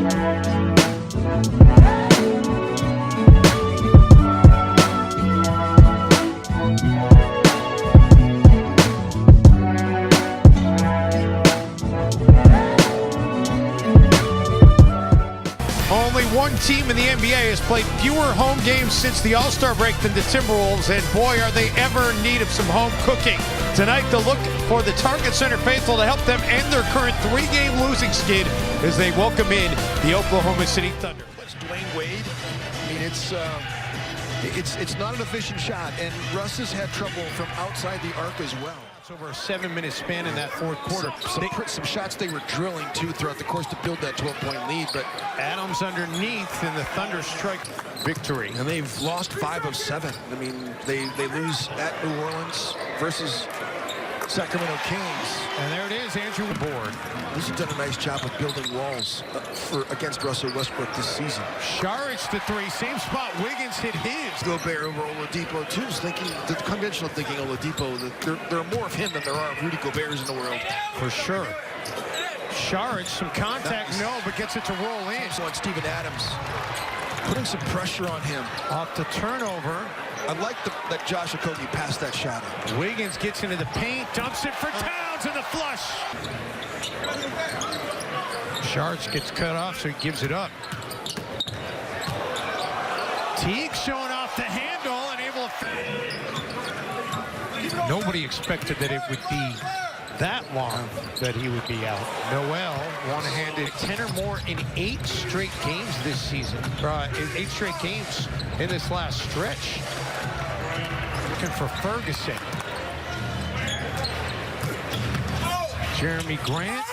Only one team in the NBA has played fewer home games since the All-Star break than the Timberwolves, and boy, are they ever in need of some home cooking. Tonight, they'll look for the Target Center faithful to help them end their current 3-game losing skid as they welcome in the Oklahoma City Thunder. Dwayne Wade, I mean, it's not an efficient shot, and Russ has had trouble from outside the arc as well. It's over a 7-minute span in that fourth quarter. Some shots they were drilling, too, throughout the course to build that 12-point lead, but Adams underneath, and the Thunder strike victory. And they've lost 5 of 7. I mean, they lose at New Orleans versus Sacramento Kings. And there it is, Andrew Board. He's done a nice job of building walls against Russell Westbrook this season. Saric the 3, same spot. Wiggins hit his. Gobert over Oladipo, too, is thinking, the conventional thinking Oladipo, that there are more of him than there are of Rudy Gobert's in the world. For sure. Saric, some contact, no, but gets it to roll in. So on Steven Adams, putting some pressure on him. Off the turnover. I like that Josh Okogie passed that shot up. Wiggins gets into the paint, dumps it for Towns in the flush. Saric gets cut off, so he gives it up. Teague showing off the handle and able to... Nobody expected that it would be that long that he would be out. Noel one-handed 10 or more in 8 straight games this season. 8 straight games in this last stretch. Looking for Ferguson. Jeremy Grant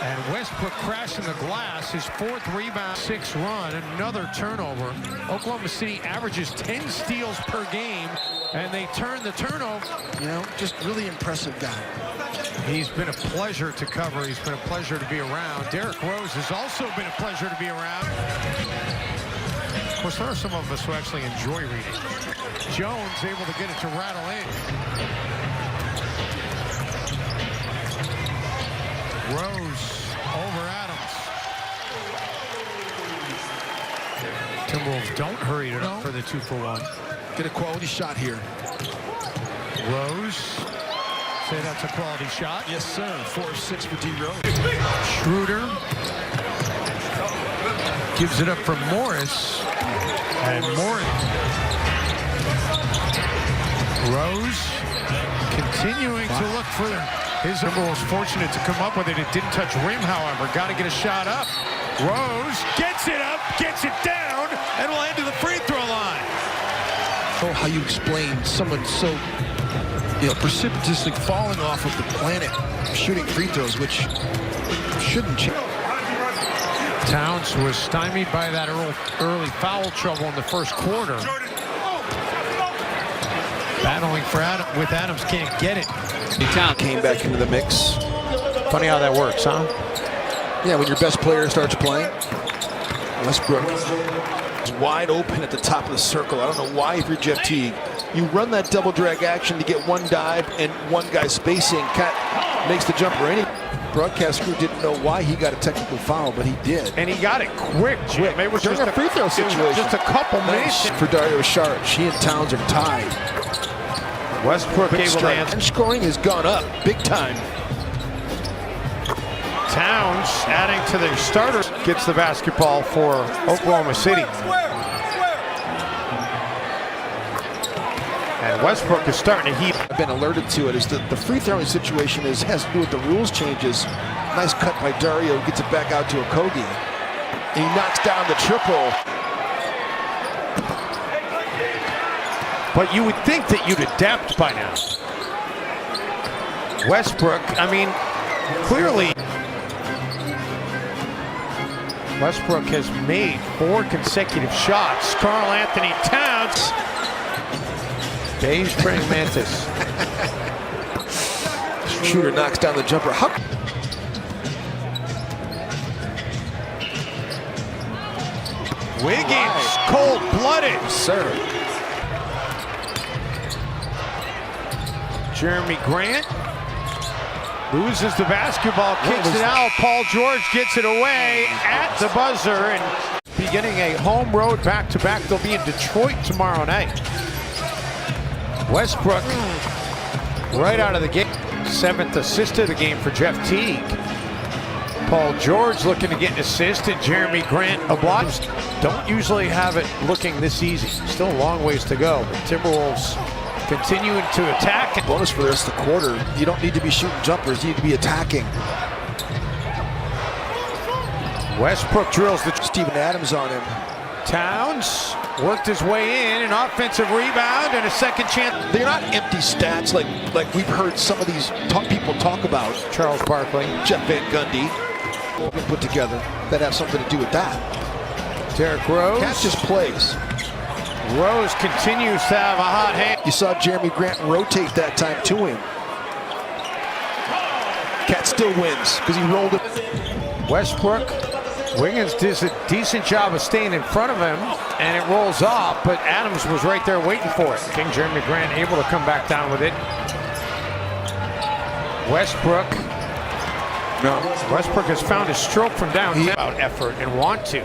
and Westbrook crashing the glass. His 4th rebound, 6th run, another turnover. Oklahoma City averages 10 steals per game, and they turn the turnover. You know, just really impressive guy. He's been a pleasure to cover. He's been a pleasure to be around. Derrick Rose has also been a pleasure to be around. Of course, there are some of us who actually enjoy reading. Jones able to get it to rattle in. Rose over Adams. Timberwolves don't hurry it up for the 2-for-1. Get a quality shot here. Rose. Say that's a quality shot. Yes, sir. 4 of 6 for D. Rose. Schroeder gives it up for Morris. And Morris. Rose continuing to look for his Timberwolves fortunate to come up with it. It didn't touch rim, however. Got to get a shot up. Rose gets it up, gets it down, and will head to the free throw line. Oh, how you explain someone so, you know, precipitously falling off of the planet, shooting free throws, which shouldn't change. Towns was stymied by that early foul trouble in the first quarter. Battling for with Adams, can't get it. Town came back into the mix. Funny how that works, huh? Yeah, when your best player starts playing. Westbrook is wide open at the top of the circle. I don't know why, if you're Jeff Teague, you run that double drag action to get one dive and one guy spacing. Cat makes the jumper. Any broadcast crew didn't know why he got a technical foul, but he did. And he got it quick, Jim. It was just a free throw situation. Just a couple minutes. For Dario Saric. He and Towns are tied. Westbrook able to answer. And scoring has gone up big time. Towns adding to their starters gets the basketball for Oklahoma City. And Westbrook is starting to heat. I've been alerted to it. Is that the free throwing situation has to do with the rules changes. Nice cut by Dario, gets it back out to Okogie. And he knocks down the triple. But you would think that you'd adapt by now. Westbrook, I mean, clearly Westbrook has made 4 consecutive shots. Karl Anthony Towns. Beige praying mantis. Shooter knocks down the jumper. Wiggins, cold-blooded. Sir. Jeremy Grant. Loses the basketball, kicks it out. Paul George gets it away at the buzzer, and beginning a home road back-to-back. They'll be in Detroit tomorrow night. Westbrook right out of the gate. 7th assist of the game for Jeff Teague. Paul George looking to get an assist, and Jeremy Grant obliged. Don't usually have it looking this easy. Still a long ways to go, but Timberwolves continuing to attack. Bonus for the rest of the quarter. You don't need to be shooting jumpers. You need to be attacking. Westbrook drills the Steven Adams on him. Towns worked his way in, an offensive rebound and a second chance. They're not empty stats like we've heard some of these people talk about. Charles Barkley, Jeff Van Gundy, put together that have something to do with that. Derrick Rose. Cat just plays. Rose continues to have a hot hand. You saw Jeremy Grant rotate that time to him. Cat still wins because he rolled it. Westbrook. Wiggins does a decent job of staying in front of him, and it rolls off, but Adams was right there waiting for it. King Jeremy Grant able to come back down with it. Westbrook. No. Westbrook has found a stroke from downtown. About effort and want to.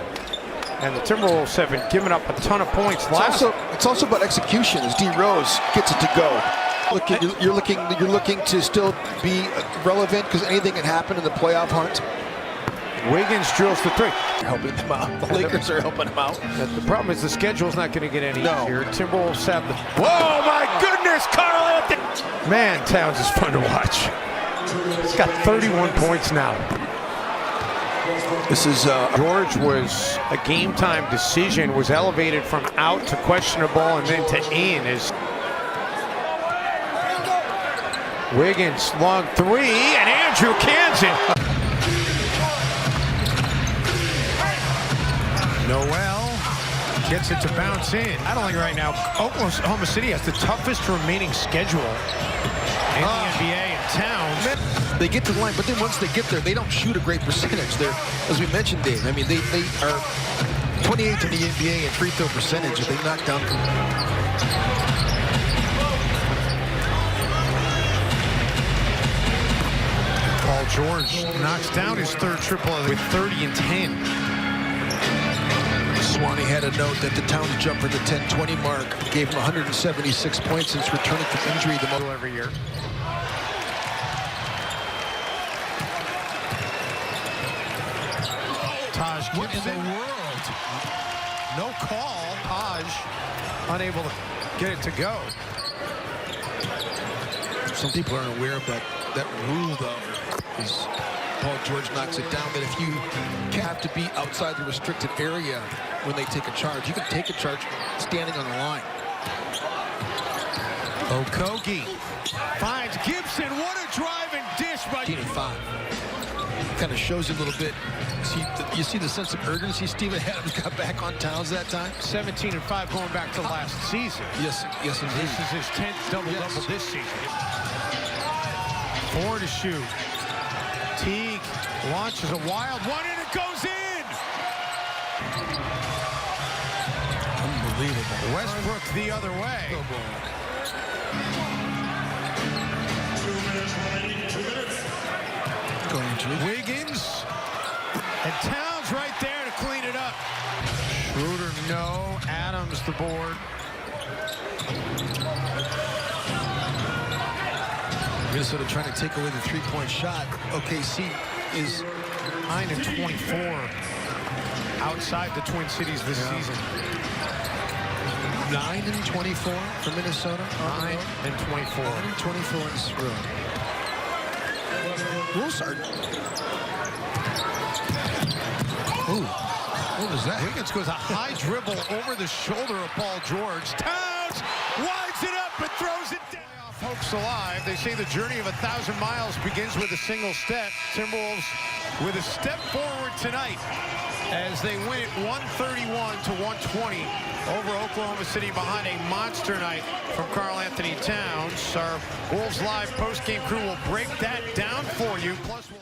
And the Timberwolves have been giving up a ton of points. It's also about execution as D Rose gets it to go. You're looking to still be relevant because anything can happen in the playoff hunt. Wiggins drills the three. Helping them out. The Lakers are helping them out. The problem is the schedule's not going to get any easier. Timberwolves have the... Whoa, my goodness, Carl Anthony! Man, Towns is fun to watch. He's got 31 points now. This is... George was a game-time decision, was elevated from out to questionable and then to in. As Wiggins, long three, and Andrew Kansan. Noel gets it to bounce in. I don't think right now Oklahoma City has the toughest remaining schedule in the NBA in Towns. They get to the line, but then once they get there, they don't shoot a great percentage. They're, as we mentioned, Dave, I mean, they are 28th in the NBA in free throw percentage. They knock down. Paul George knocks down his third triple with 30 and 10. Swanee had a note that the Towns jump for the 10-20 mark gave him 176 points since returning from injury the most every year. Taj, what in the world? No call. Taj unable to get it to go. Some people aren't aware of that rule, though. Is Paul George knocks it down that if you have to be outside the restricted area when they take a charge, you can take a charge standing on the line. Okogie finds Gibson. What a drive and dish by 5. Kind of shows you a little bit. You see the sense of urgency Steven Adams got back on Towns that time. 17 and 5 going back to last season. Yes, indeed. This is his 10th double-double this season. 4 to shoot. Teague launches a wild one, and it goes in! Unbelievable. Westbrook the other way. Wiggins and Towns right there to clean it up. Schroeder, no. Adams the board. Minnesota trying to take away the three-point shot. OKC is 9 and 24 outside the Twin Cities this season. 9 and 24 for Minnesota. 9 and 24. 9 and 24 in this room. Wolves are... Ooh, what was that? Wiggins goes a high dribble over the shoulder of Paul George. Towns winds it up and throws it down. Hopes alive. They say the journey of 1,000 miles begins with a single step. Timberwolves with a step forward tonight as they win it 131 to 120 over Oklahoma City behind a monster night from Karl Anthony Towns. Our Wolves Live post-game crew will break that down for you. Plus, we'll